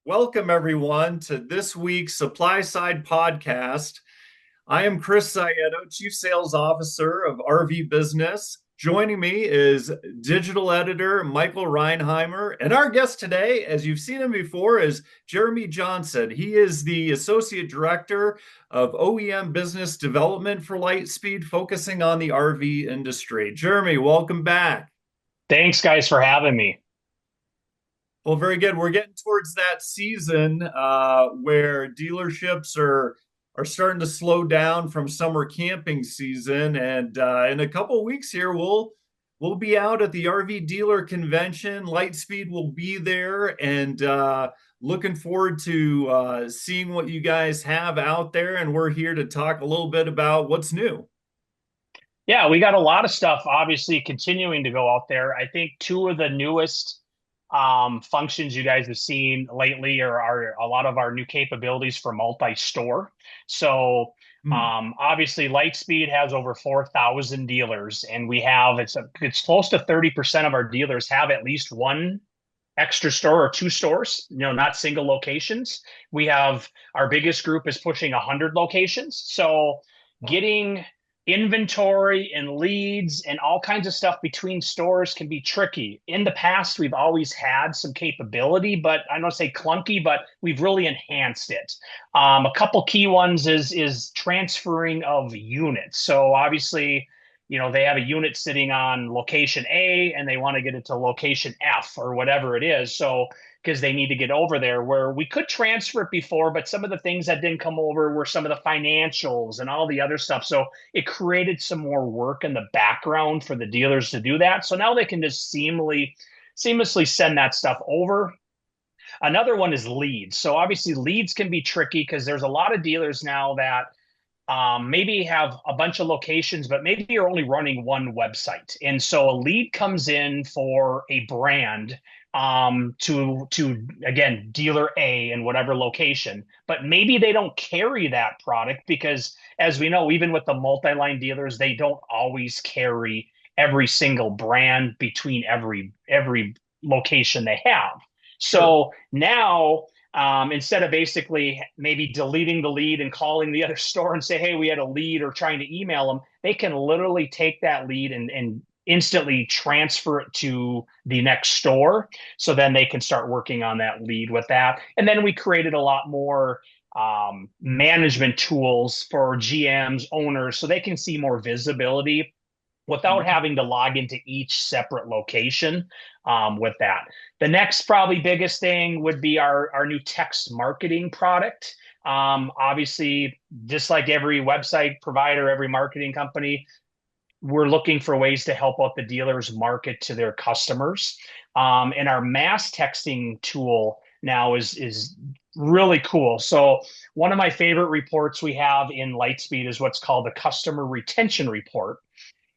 Welcome, everyone, to this week's SupplySide podcast. I am Chris Saieto, Chief Sales Officer of RVBusiness. Joining me is digital editor Michael Reinheimer. And our guest today, as you've seen him before, is Jeremy Johnson. He is the Associate Director of OEM Business Development for LightSpeed, focusing on the RV industry. Jeremy, welcome back. Thanks, guys, for having me. Well, very good. We're getting towards that season where dealerships are starting to slow down from summer camping season, and in a couple of weeks here, we'll be out at the RV dealer convention. Lightspeed will be there, and looking forward to seeing what you guys have out there. And we're here to talk a little bit about what's new. Yeah, we got a lot of stuff obviously continuing to go out there. I think two of the newest functions you guys have seen lately are a lot of our new capabilities for multi-store. So Hmm. obviously Lightspeed has over 4,000 dealers, and it's close to 30% of our dealers have at least one extra store or two stores, not single locations. We have our biggest group is pushing 100 locations. So getting inventory and leads and all kinds of stuff between stores can be tricky. In the past, we've always had some capability, but I don't say clunky, but we've really enhanced it. A couple key ones is transferring of units. So obviously, they have a unit sitting on location A and they want to get it to location F or whatever it is. So, because they need to get over there, where we could transfer it before, but some of the things that didn't come over were some of the financials and all the other stuff. So it created some more work in the background for the dealers to do that. So now they can just seamlessly send that stuff over. Another one is leads. So obviously leads can be tricky because there's a lot of dealers now that maybe have a bunch of locations, but maybe you're only running one website. And so a lead comes in for a brand to again, dealer A in whatever location, but maybe they don't carry that product because, as we know, even with the multi-line dealers, they don't always carry every single brand between every location they have. Sure. So now instead of basically maybe deleting the lead and calling the other store and say, hey, we had a lead, or trying to email them, they can literally take that lead and instantly transfer it to the next store. So then they can start working on that lead with that. And then we created a lot more management tools for GMs, owners, so they can see more visibility without Mhm. having to log into each separate location with that. The next probably biggest thing would be our new text marketing product. Obviously, just like every website provider, every marketing company, we're looking for ways to help out the dealers market to their customers. And our mass texting tool now is really cool. So one of my favorite reports we have in Lightspeed is what's called the customer retention report.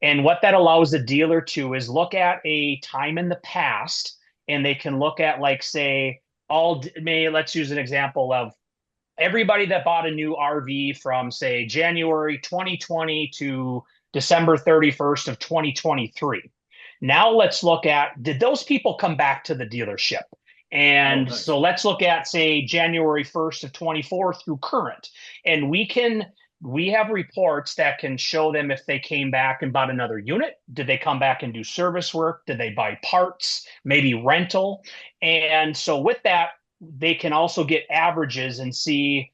And what that allows the dealer to is look at a time in the past, and they can look at, like, say, let's use an example of everybody that bought a new RV from, say, January 2020 to December 31st of 2023. Now let's look at, did those people come back to the dealership? Oh, And nice. so let's look at, say, January 1st of 24 through current. And we have reports that can show them if they came back and bought another unit. Did they come back and do service work? Did they buy parts, maybe rental? And so with that, they can also get averages and see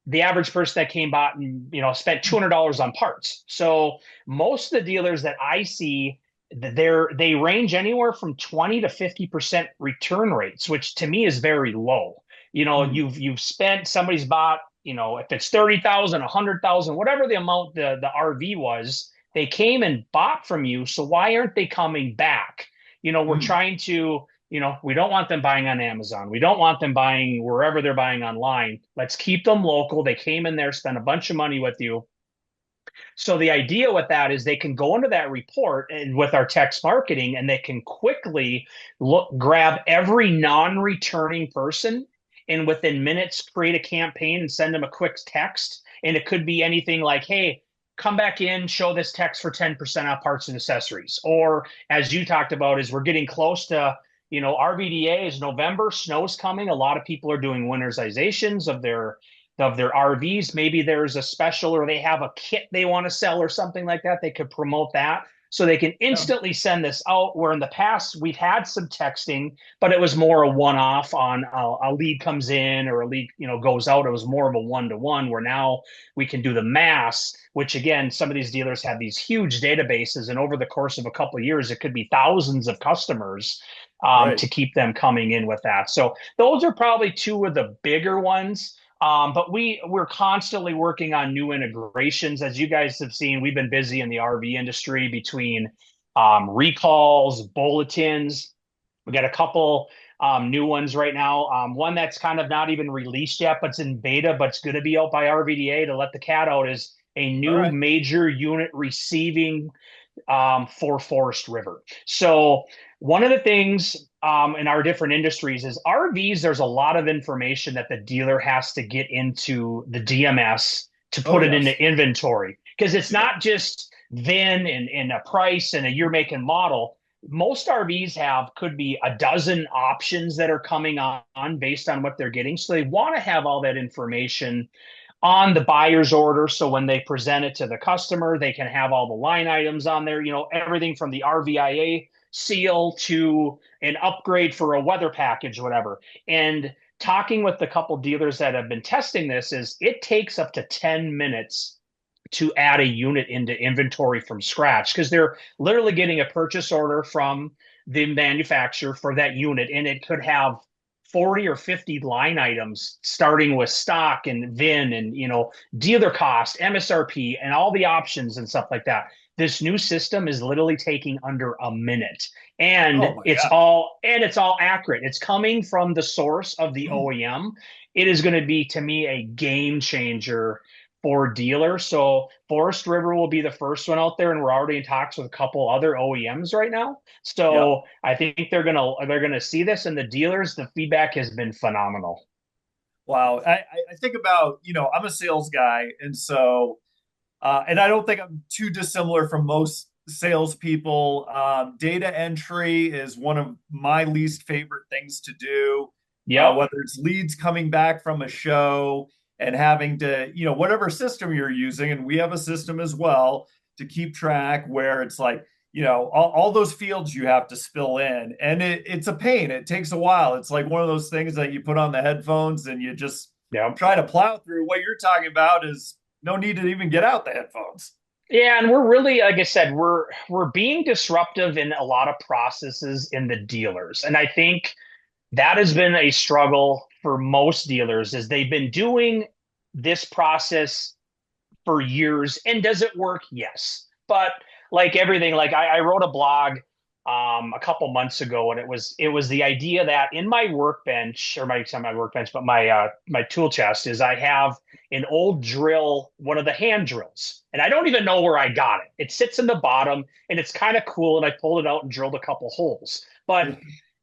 the average person that came bought and spent $200 on parts. So most of the dealers that I see, they range anywhere from 20 to 50% return rates, which to me is very low. Hmm. You've spent, somebody's bought, if it's 30,000, 100,000, whatever the amount the RV was, they came and bought from you. So why aren't they coming back? We're Hmm. trying to, we don't want them buying on Amazon. We don't want them buying wherever they're buying online. Let's keep them local. They came in there, spent a bunch of money with you. So the idea with that is they can go into that report and with our text marketing, and they can quickly grab every non-returning person, and within minutes create a campaign and send them a quick text. And it could be anything like, hey, come back in, show this text for 10% off parts and accessories. Or as you talked about, is we're getting close to RVDA is November, snow's coming. A lot of people are doing winterizations of their RVs. Maybe there's a special or they have a kit they want to sell or something like that. They could promote that. So they can Yeah. instantly send this out. Where in the past we've had some texting, but it was more a one-off on a lead comes in or a lead goes out. It was more of a one-to-one. Where now we can do the mass, which again, some of these dealers have these huge databases, and over the course of a couple of years, it could be thousands of customers Right. to keep them coming in with that. So those are probably two of the bigger ones. But we're constantly working on new integrations. As you guys have seen, we've been busy in the RV industry between recalls, bulletins. We got a couple new ones right now. One that's kind of not even released yet, but it's in beta, but it's going to be out by RVDA to let the cat out, is a All new right. major unit receiving for Forest River. So one of the things in our different industries is RVs. There's a lot of information that the dealer has to get into the DMS to Oh, put it into yes. inventory, because it's Yeah. not just VIN and a price and a year, make, and model. Most RVs could be a dozen options that are coming on based on what they're getting. So they want to have all that information on the buyer's order. So when they present it to the customer, they can have all the line items on there, everything from the RVIA seal to an upgrade for a weather package, whatever. And talking with the couple dealers that have been testing this, is it takes up to 10 minutes to add a unit into inventory from scratch, because they're literally getting a purchase order from the manufacturer for that unit, and it could have 40 or 50 line items starting with stock and VIN and dealer cost, MSRP, and all the options and stuff like that. This new system is literally taking under a minute, and Oh my it's gosh. all accurate. It's coming from the source of the OEM. It is going to be, to me, a game changer for dealers. So Forest River will be the first one out there, and we're already in talks with a couple other OEMs right now. Yep. So I think they're gonna see this, and the dealers, the feedback has been phenomenal. Wow. I think about, I'm a sales guy, and so and I don't think I'm too dissimilar from most salespeople. Data entry is one of my least favorite things to do, Yep. whether it's leads coming back from a show and having to, whatever system you're using, and we have a system as well to keep track where it's like, all those fields you have to spill in. And it's a pain. It takes a while. It's like one of those things that you put on the headphones and you just Yep. try to plow through. What you're talking about is no need to even get out the headphones. Yeah, and we're really, like I said, we're being disruptive in a lot of processes in the dealers. And I think that has been a struggle for most dealers, is they've been doing this process for years. And does it work? Yes. But like everything, like I wrote a blog a couple months ago, and it was the idea that in my workbench, or it's not my workbench, but my tool chest, is I have an old drill, one of the hand drills, and I don't even know where I got it. It sits in the bottom, and it's kind of cool, and I pulled it out and drilled a couple holes. But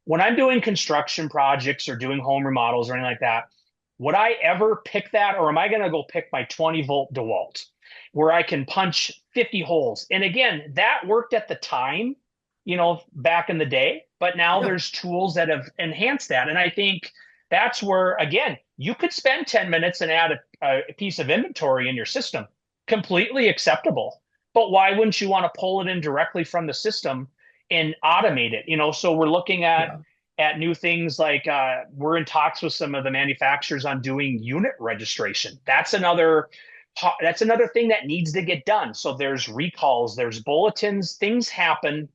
when I'm doing construction projects or doing home remodels or anything like that, would I ever pick that, or am I going to go pick my 20-volt DeWalt where I can punch 50 holes? And again, that worked at the time, back in the day, but now Yeah. there's tools that have enhanced that. And I think that's where, again, you could spend 10 minutes and add a piece of inventory in your system, completely acceptable. But why wouldn't you want to pull it in directly from the system and automate it? So we're looking Yeah. at new things like we're in talks with some of the manufacturers on doing unit registration. That's another thing that needs to get done. So there's recalls, there's bulletins, things happen.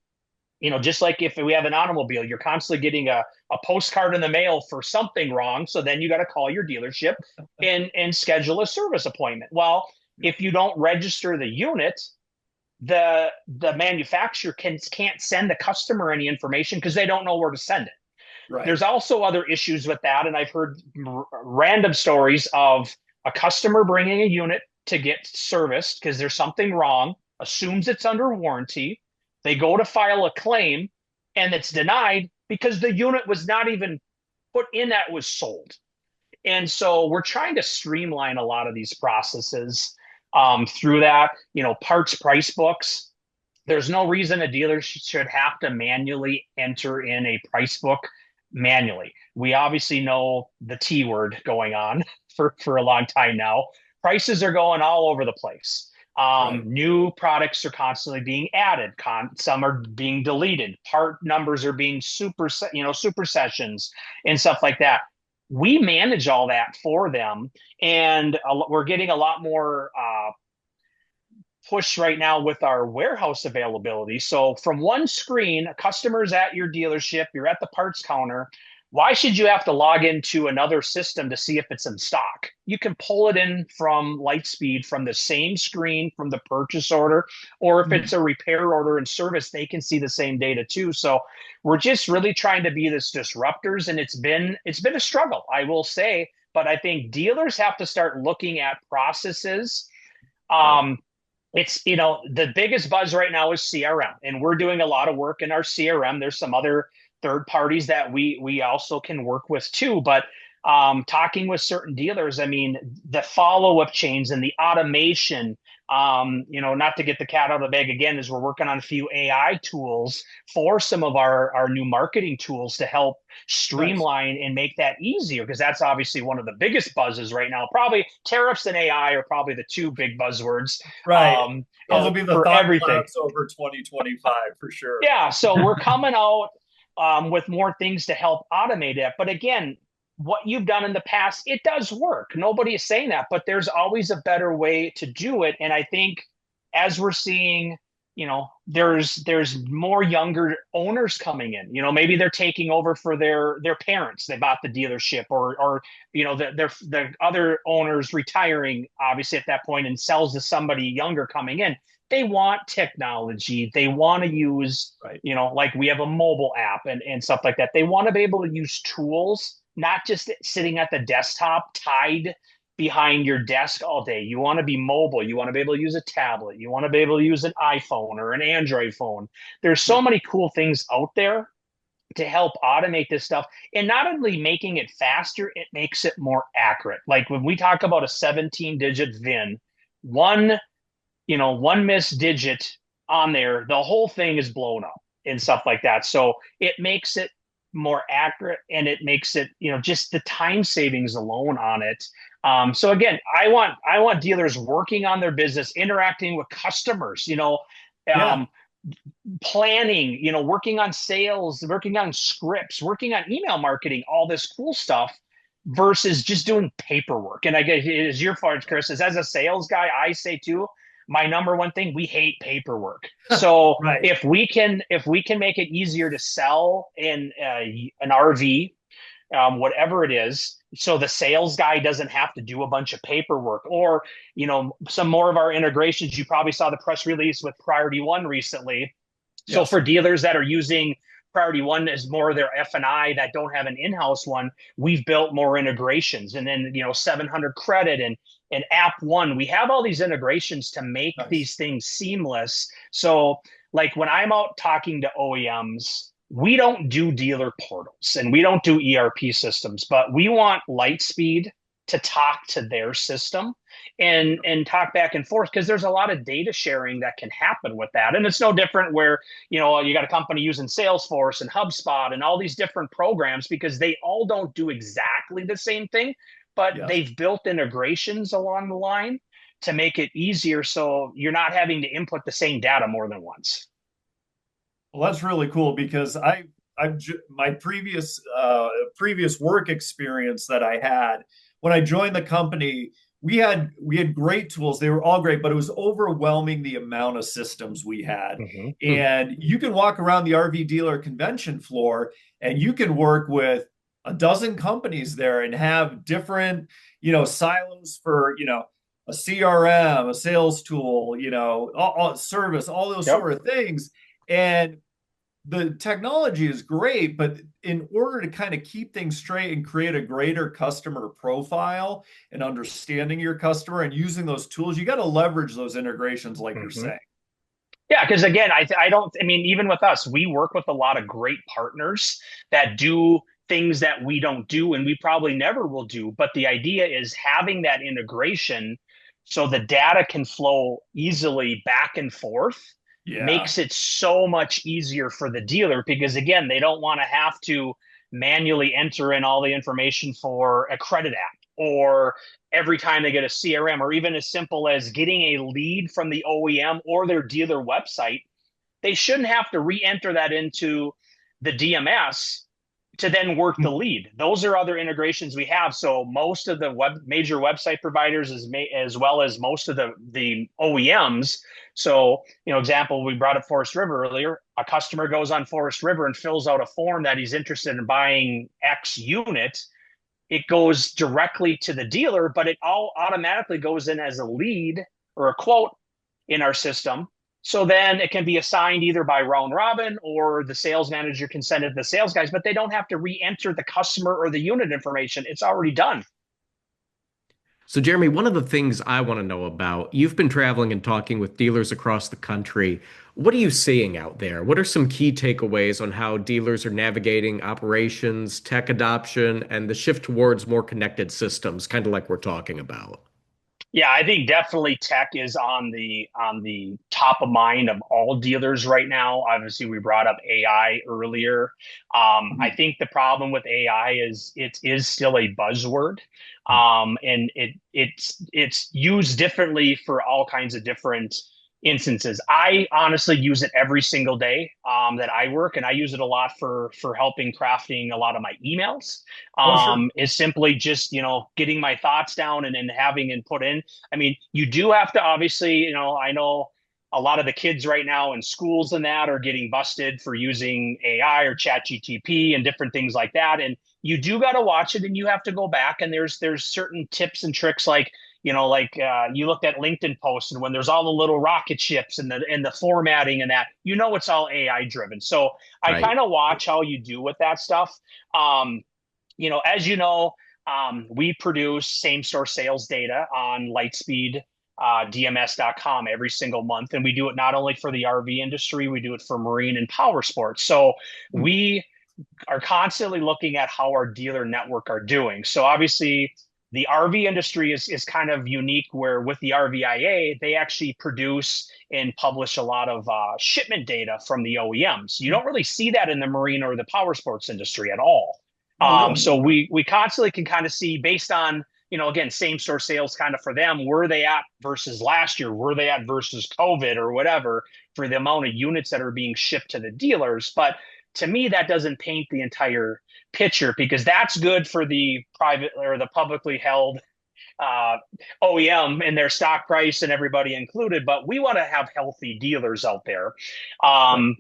Just like if we have an automobile, you're constantly getting a postcard in the mail for something wrong. So then you got to call your dealership and schedule a service appointment. Well, if you don't register the unit, the manufacturer can't send the customer any information because they don't know where to send it. Right. There's also other issues with that, and I've heard random stories of a customer bringing a unit to get serviced because there's something wrong, assumes it's under warranty. They go to file a claim, and it's denied because the unit was not even put in that was sold. And so we're trying to streamline a lot of these processes through that. Parts price books, There's no reason a dealer should have to manually enter in a price book manually. We obviously know the T word going on for a long time now. Prices are going all over the place. Right. New products are constantly being added. Some are being deleted. Part numbers are being super sessions and stuff like that. We manage all that for them, and we're getting a lot more push right now with our warehouse availability. So from one screen, a customer's at your dealership, you're at the parts counter. Why should you have to log into another system to see if it's in stock? You can pull it in from LightSpeed from the same screen from the purchase order, or if Mhm. it's a repair order and service, they can see the same data too. So we're just really trying to be this disruptors, and it's been a struggle, I will say. But I think dealers have to start looking at processes. Right. Um, it's the biggest buzz right now is CRM, and we're doing a lot of work in our CRM. There's some other third parties that we also can work with too, but talking with certain dealers, I mean, the follow-up chains and the automation, not to get the cat out of the bag again, is we're working on a few AI tools for some of our new marketing tools to help Nice. streamline and make that easier, because that's obviously one of the biggest buzzes right now. Probably tariffs and AI are probably the two big buzzwords, Right. Those will be the for thought everything. clouds over 2025 for sure. Yeah, so we're coming out with more things to help automate it. But again, what you've done in the past, it does work. Nobody is saying that, but there's always a better way to do it. And I think as we're seeing, there's more younger owners coming in. Maybe they're taking over for their parents. They bought the dealership, or the other owners retiring, obviously at that point, and sells to somebody younger coming in. They want technology. They want to use, Right. like we have a mobile app and stuff like that. They want to be able to use tools, not just sitting at the desktop tied behind your desk all day. You want to be mobile. You want to be able to use a tablet. You want to be able to use an iPhone or an Android phone. There's Yeah. so many cool things out there to help automate this stuff. And not only making it faster, it makes it more accurate. Like when we talk about a 17-digit VIN, one one missed digit on there, the whole thing is blown up and stuff like that. So it makes it more accurate, and it makes it, just the time savings alone on it. So again, I want dealers working on their business, interacting with customers, Yeah. um, planning, working on sales, working on scripts, working on email marketing, all this cool stuff versus just doing paperwork. And I guess it is your fault, Chris, is as a sales guy, I say too, my number one thing, we hate paperwork. So Right. if we can make it easier to sell in an RV, whatever it is, so the sales guy doesn't have to do a bunch of paperwork. Or some more of our integrations, you probably saw the press release with Priority One recently. So Yes. for dealers that are using Priority One as more of their F&I that don't have an in-house one, we've built more integrations. And then 700 credit and App One, we have all these integrations to make Nice. these things seamless. So like when I'm out talking to OEMs, we don't do dealer portals and we don't do ERP systems, but we want Lightspeed to talk to their system and talk back and forth, because there's a lot of data sharing that can happen with that. And it's no different where you got a company using Salesforce and HubSpot and all these different programs, because they all don't do exactly the same thing, but Yes. they've built integrations along the line to make it easier, so you're not having to input the same data more than once. Well, that's really cool because my previous work experience that I had when I joined the company, we had great tools. They were all great, but it was overwhelming the amount of systems we had. Mm-hmm. And you can walk around the RV dealer convention floor and you can work with a dozen companies there and have different, silos for, a CRM, a sales tool, all service, all those Yep. sort of things. And the technology is great, but in order to kind of keep things straight and create a greater customer profile and understanding your customer and using those tools, you got to leverage those integrations like you're Mm-hmm. saying. Yeah, because again, I don't, I mean, even with us, we work with a lot of great partners that do things that we don't do and we probably never will do. But the idea is having that integration so the data can flow easily back and forth. Yeah. makes it so much easier for the dealer because, again, they don't want to have to manually enter in all the information for a credit app or every time they get a CRM, or even as simple as getting a lead from the OEM or their dealer website. They shouldn't have to re-enter that into the DMS to then work the lead. Those are other integrations we have. So most of the major website providers, as well as most of the OEMs. So, example, we brought up Forest River earlier. A customer goes on Forest River and fills out a form that he's interested in buying X unit. It goes directly to the dealer, but it all automatically goes in as a lead or a quote in our system. So then it can be assigned either by round robin or the sales manager can send it to the sales guys, but they don't have to re-enter the customer or the unit information. It's already done. So, Jeremy, one of the things I want to know about, you've been traveling and talking with dealers across the country. What are you seeing out there? What are some key takeaways on how dealers are navigating operations, tech adoption, and the shift towards more connected systems, kind of like we're talking about? Yeah, I think definitely tech is on the top of mind of all dealers right now. Obviously, we brought up AI earlier. I think the problem with AI is it is still a buzzword, and it's used differently for all kinds of different instances. I honestly use it every single day that I work, and I use it a lot for helping crafting a lot of my emails. Oh, sure. Is simply just getting my thoughts down and then having input in. I mean, you do have to obviously, I know a lot of the kids right now in schools and that are getting busted for using AI or chat GTP and different things like that. And you do got to watch it and you have to go back and there's certain tips and tricks like, you looked at LinkedIn posts and when there's all the little rocket ships and the formatting and that, it's all AI driven. So I Right. kind of watch how you do with that stuff. As we produce same store sales data on LightSpeed, DMS.com every single month. And we do it not only for the RV industry, we do it for marine and power sports. So we are constantly looking at how our dealer network are doing. So obviously, the RV industry is kind of unique where with the RVIA, they actually produce and publish a lot of shipment data from the OEMs. You don't really see that in the marine or the power sports industry at all. Oh, really? So we constantly can kind of see based on, again, same store sales kind of for them, where they at versus last year, where they at versus COVID or whatever for the amount of units that are being shipped to the dealers. But to me, that doesn't paint the entire picture because that's good for the private or the publicly held uh, OEM and their stock price and everybody included. But we want to have healthy dealers out there. Right.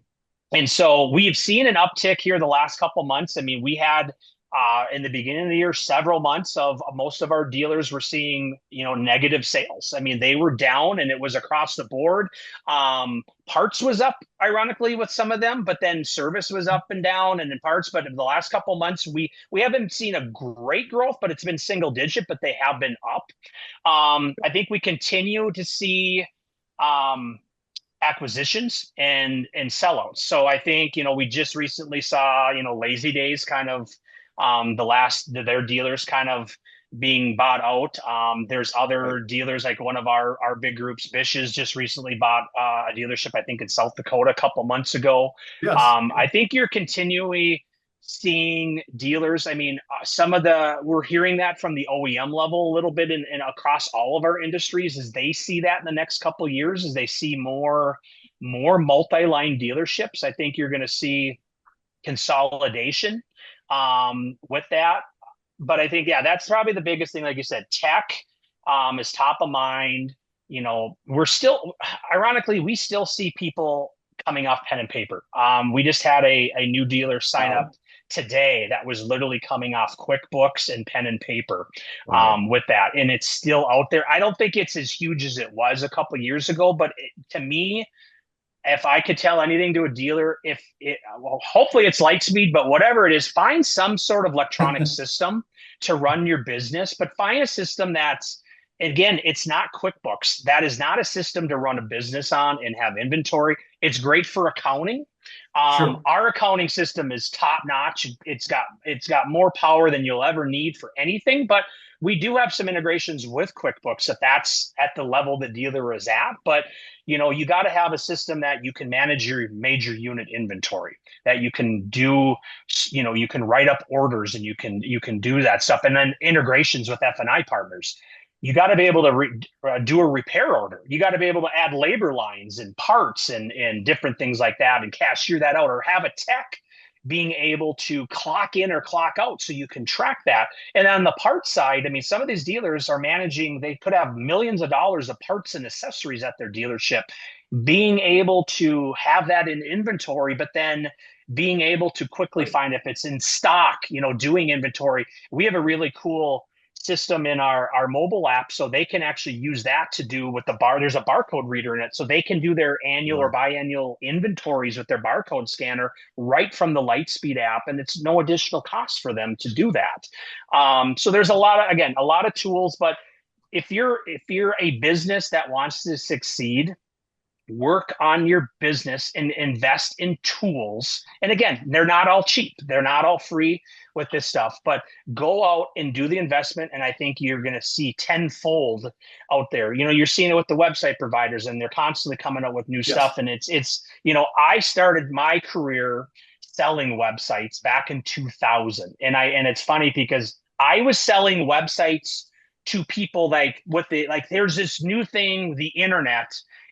And so we've seen an uptick here the last couple months. I mean, we had in the beginning of the year, several months of most of our dealers were seeing, negative sales. I mean, they were down and it was across the board. Parts was up, ironically, with some of them, but then service was up and down and in parts. But in the last couple months, we haven't seen a great growth, but it's been single digit, but they have been up. I think we continue to see acquisitions and sellouts. So I think, we just recently saw, Lazy Days kind of their dealers kind of being bought out. There's Right. other dealers like one of our big groups, Bish's, just recently bought a dealership, I think in South Dakota a couple months ago. Yes. I think you're continually seeing dealers. I mean, we're hearing that from the OEM level a little bit and across all of our industries as they see that in the next couple of years, as they see more multi-line dealerships. I think you're going to see consolidation with that. But I think, yeah, that's probably the biggest thing. Like you said, tech is top of mind. We're still, ironically, we still see people coming off pen and paper. We just had a new dealer sign up Wow. today that was literally coming off QuickBooks and pen and paper Wow. with that. And it's still out there. I don't think it's as huge as it was a couple of years ago, but to me, if I could tell anything to a dealer, well, hopefully it's Lightspeed, but whatever it is, find some sort of electronic system to run your business, but find a system that's, again, it's not QuickBooks. That is not a system to run a business on and have inventory. It's great for accounting. Sure. Our accounting system is top notch. It's got more power than you'll ever need for anything, but we do have some integrations with QuickBooks if that's at the level the dealer is at. But you got to have a system that you can manage your major unit inventory, that you can do, you can write up orders and you can do that stuff, and then integrations with F&I partners. You got to be able to do a repair order. You got to be able to add labor lines and parts and different things like that and cashier that out, or have a tech being able to clock in or clock out so you can track that. And on the parts side, I mean, some of these dealers are managing, they could have millions of dollars of parts and accessories at their dealership. Being able to have that in inventory, but then being able to quickly find if it's in stock, doing inventory. We have a really cool system in our mobile app, so they can actually use that to do with there's a barcode reader in it, so they can do their annual or biannual inventories with their barcode scanner right from the LightSpeed app, and it's no additional cost for them to do that. So there's a lot of tools, but if you're a business that wants to succeed, work on your business and invest in tools. And again, they're not all cheap. They're not all free with this stuff, but go out and do the investment. And I think you're going to see tenfold out there. You're seeing it with the website providers, and they're constantly coming up with new stuff. And I started my career selling websites back in 2000. And it's funny because I was selling websites to people there's this new thing, the internet.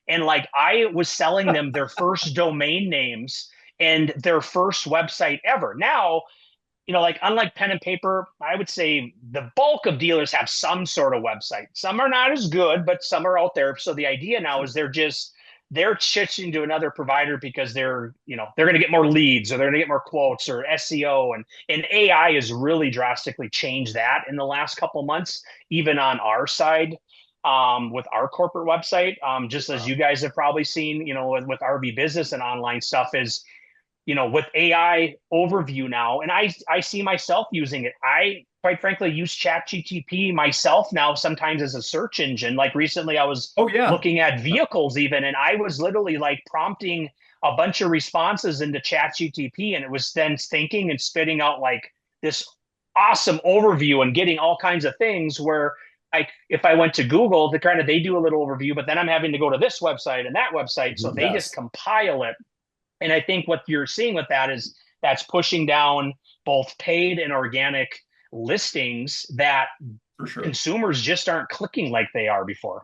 And I was selling them their first domain names and their first website ever. Now, unlike pen and paper, I would say the bulk of dealers have some sort of website. Some are not as good, but some are out there. So the idea now is they're switching to another provider because they're going to get more leads, or they're going to get more quotes, or SEO, and AI has really drastically changed that in the last couple of months, even on our side. With our corporate website, just as you guys have probably seen, with RVBusiness and online stuff is, with AI overview now, and I see myself using it. I quite frankly use ChatGPT myself now, sometimes as a search engine. Like recently I was looking at vehicles even, and I was literally prompting a bunch of responses into ChatGPT, and it was then thinking and spitting out this awesome overview and getting all kinds of things where if I went to Google, they do a little overview, but then I'm having to go to this website and that website. So they just compile it. And I think what you're seeing with that is that's pushing down both paid and organic listings that consumers just aren't clicking like they are before.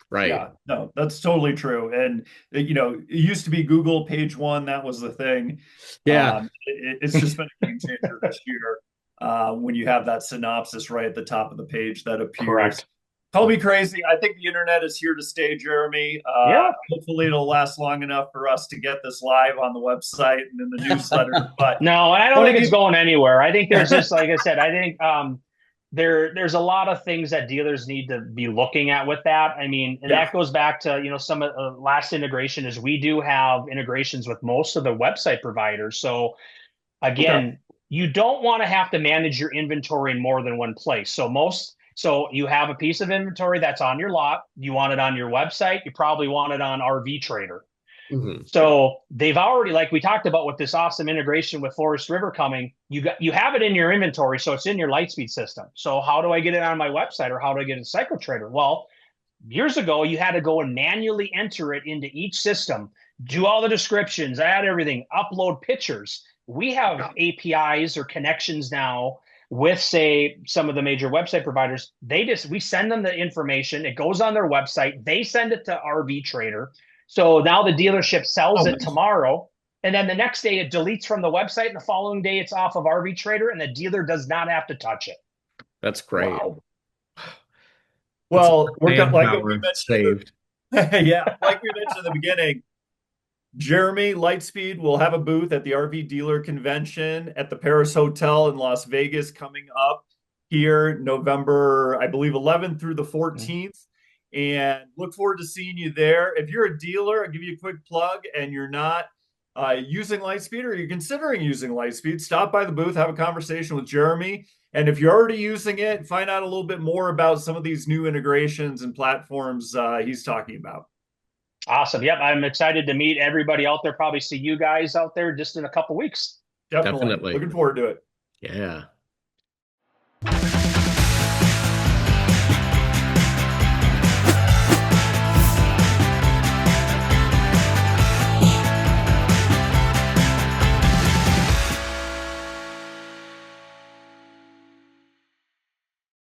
Right. Yeah, no, that's totally true. And it used to be Google page one. That was the thing. Yeah. It's just been a game changer this year. When you have that synopsis right at the top of the page that appears. Correct. Call me crazy. I think the internet is here to stay, Jeremy. Hopefully it'll last long enough for us to get this live on the website and in the newsletter. But no, I don't think it's going anywhere. I think there's just, like I said, I think there's a lot of things that dealers need to be looking at with that. I mean, and that goes back to, some of the last integration is we do have integrations with most of the website providers. So again, you don't want to have to manage your inventory in more than one place. So you have a piece of inventory that's on your lot. You want it on your website. You probably want it on RV Trader. Mm-hmm. So they've already, like we talked about with this awesome integration with Forest River coming, you have it in your inventory. So it's in your LightSpeed system. So how do I get it on my website, or how do I get it in Cycle Trader? Well, years ago, you had to go and manually enter it into each system, do all the descriptions, add everything, upload pictures. We have APIs or connections now with, say, some of the major website providers. We send them the information. It goes on their website. They send it to RV Trader. So now the dealership sells it tomorrow. And then the next day it deletes from the website. And the following day it's off of RV Trader, and the dealer does not have to touch it. That's great. Wow. Well, we're like we mentioned saved. like we mentioned at the beginning, Jeremy, LightSpeed will have a booth at the RV Dealer Convention at the Paris Hotel in Las Vegas coming up here November, I believe, 11th through the 14th. And look forward to seeing you there. If you're a dealer, I'll give you a quick plug, and you're not using LightSpeed, or you're considering using LightSpeed, stop by the booth, have a conversation with Jeremy. And if you're already using it, find out a little bit more about some of these new integrations and platforms he's talking about. Awesome. Yep. I'm excited to meet everybody out there. Probably see you guys out there just in a couple weeks. Definitely. Definitely. Looking forward to it. Yeah.